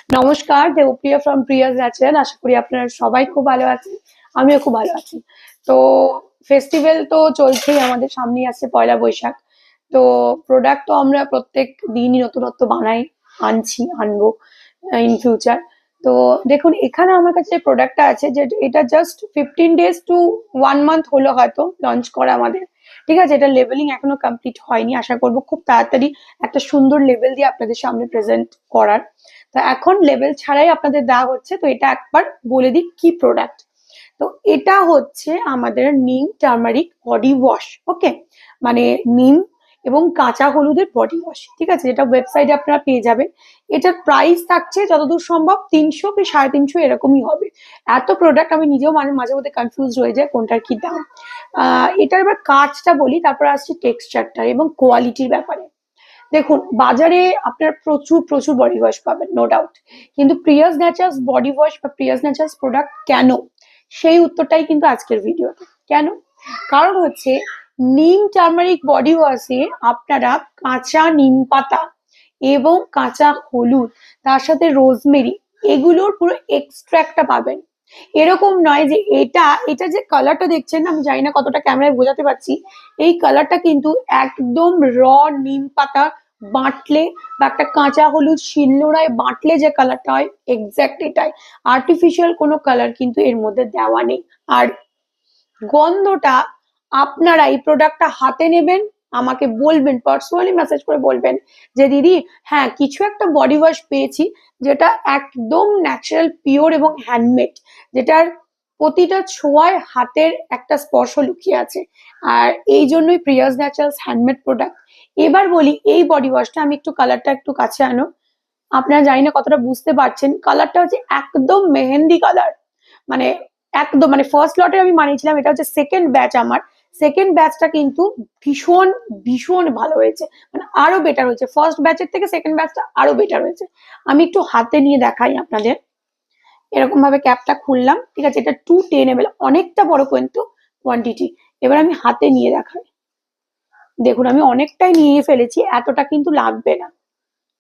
নমস্কার, Debapriya from Prius natural. আশা করি আপনারা সবাই খুব ভালো আছেন, আমিও খুব ভালো আছি। তো ফেস্টিভ্যাল তো চলছেই, আমাদের সামনেই আসছে পয়লা বৈশাখ। তো প্রোডাক্ট তো আমরা প্রত্যেক দিনই নতুনত্ব বানাই, আনবো ইন ফিউচার। তো দেখুন, এখানে আমার কাছে প্রোডাক্টটা আছে, যে এটা জাস্ট 15 days to 1 month হলো হয়তো লঞ্চ করা আমাদের। ঠিক আছে, এটা লেবেলিং এখনো কমপ্লিট হয়নি, আশা করবো খুব তাড়াতাড়ি একটা সুন্দর লেবেল দিয়ে আপনাদের সামনে প্রেজেন্ট করার। তো এখন লেবেল ছাড়াই আপনাদের দেওয়া হচ্ছে। তো এটা একবার বলে দিই কি প্রোডাক্ট। তো এটা হচ্ছে আমাদের নিম টার্মারিক বডি ওয়াশ। ওকে, মানে নিম এবং কাঁচা হলুদের বডি ওয়াশ। ঠিক আছে, যেটা ওয়েবসাইটে আপনারা পেয়ে যাবেন। এটার প্রাইস থাকছে যতদূর সম্ভব 300 কি 350 এরকমই হবে। এত প্রোডাক্ট আমি নিজেও মাঝে মধ্যে কনফিউজ হয়ে যায় কোনটার কি দাম। এটার এবার কাজটা বলি, তারপর আসছি টেক্সচারটা এবং কোয়ালিটির ব্যাপারে। দেখুন, বাজারে আপনার প্রচুর প্রচুর বডি ওয়াশ পাবেন, নো ডাউট। কিন্তু প্রিয়াস ন্যাচারালস বডি ওয়াশ বা প্রিয়াস ন্যাচারালস প্রোডাক্ট কেন, সেই উত্তরটাই কিন্তু আজকের ভিডিওতে। কেন? কারণ হচ্ছে নিম টার্মারিক বডি ওয়াশে আপনারা কাঁচা নিম পাতা এবং কাঁচা হলুদ, তার সাথে রোজমেরি, এগুলোর পুরো এক্সট্রাক্টটা পাবেন। এরকম নয় যে এটা এটা যে কালারটা দেখছেন, আমি জানি না কতটা ক্যামেরায় বোঝাতে পারছি। এই কালারটা কিন্তু একদম র নিম পাতা বাটলে বা একটা কাঁচা হলুদ শিলনোড়ায় বাটলে যে কালারটা হয়, এক্স্যাক্ট এটাই। আর্টিফিশিয়াল কোনো কালার কিন্তু এর মধ্যে দেওয়া নেই। আর গন্ধটা, আপনারা এই প্রোডাক্টটা হাতে নেবেন, আমাকে বলবেন, পার্সোনালি মেসেজ করে বলবেন যে দিদি, হ্যাঁ কিছু একটা বডি ওয়াশ পেয়েছি যেটা একদম ন্যাচারাল, পিওর এবং হ্যান্ডমেড, যেটার প্রতিটা ছোঁয়ায় হাতের একটা স্পর্শ লুকিয়ে আছে। আর এই জন্যই প্রিয়াস ন্যাচারালস হ্যান্ডমেড প্রোডাক্ট। এবার বলি এই বডি ওয়াশটা, আমি একটু কালারটা একটু কাছে আনো, আপনারা জানি না কতটা বুঝতে পারছেন। কালারটা হচ্ছে একদম মেহেন্দি কালার, মানে একদম, মানে ফার্স্ট লটে আমি বানিয়েছিলাম, এটা হচ্ছে সেকেন্ড ব্যাচ আমার। সেকেন্ড ব্যাচটা কিন্তু ভীষণ ভীষণ ভালো হয়েছে, মানে আরো বেটার হয়েছে। ফার্স্ট ব্যাচের থেকে সেকেন্ড ব্যাচটা আরো বেটার হয়েছে। আমি একটু হাতে নিয়ে দেখাই আপনাদের। এরকম ভাবে ক্যাপটা খুললাম, ঠিক আছে, এটা 210 ml, অনেকটা বড় কিন্তু কোয়ান্টিটি। এবার আমি হাতে নিয়ে দেখাই। দেখুন, আমি অনেকটাই নিয়ে ফেলেছি, এতটা কিন্তু লাগবে না।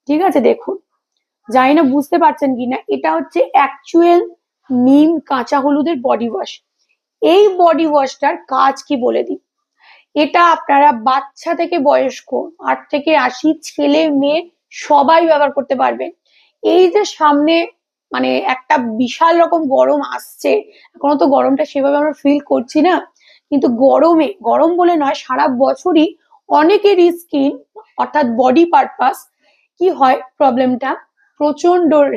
ঠিক আছে, দেখুন, জানি না বুঝতে পারছেন কিনা, এটা হচ্ছে অ্যাকচুয়াল নিম কাঁচা হলুদের বডি ওয়াশ। এই বডি ওয়াশটার কাজ কি বলে দিই। এটা আপনারা বাচ্চা থেকে বয়স্ক, 8 থেকে 80, ছেলে মেয়ে সবাই ব্যবহার করতে পারবেন। এই যে সামনে মানে একটা বিশাল রকম গরম আসছে, এখনো তো গরমটা সেভাবে আমরা ফিল করছি না, কিন্তু গরমে, গরম বলে নয়, সারা বছরই অনেকেরই স্কিন অর্থাৎ বডি পারপাস কি হয় প্রবলেমটা, প্রচন্ড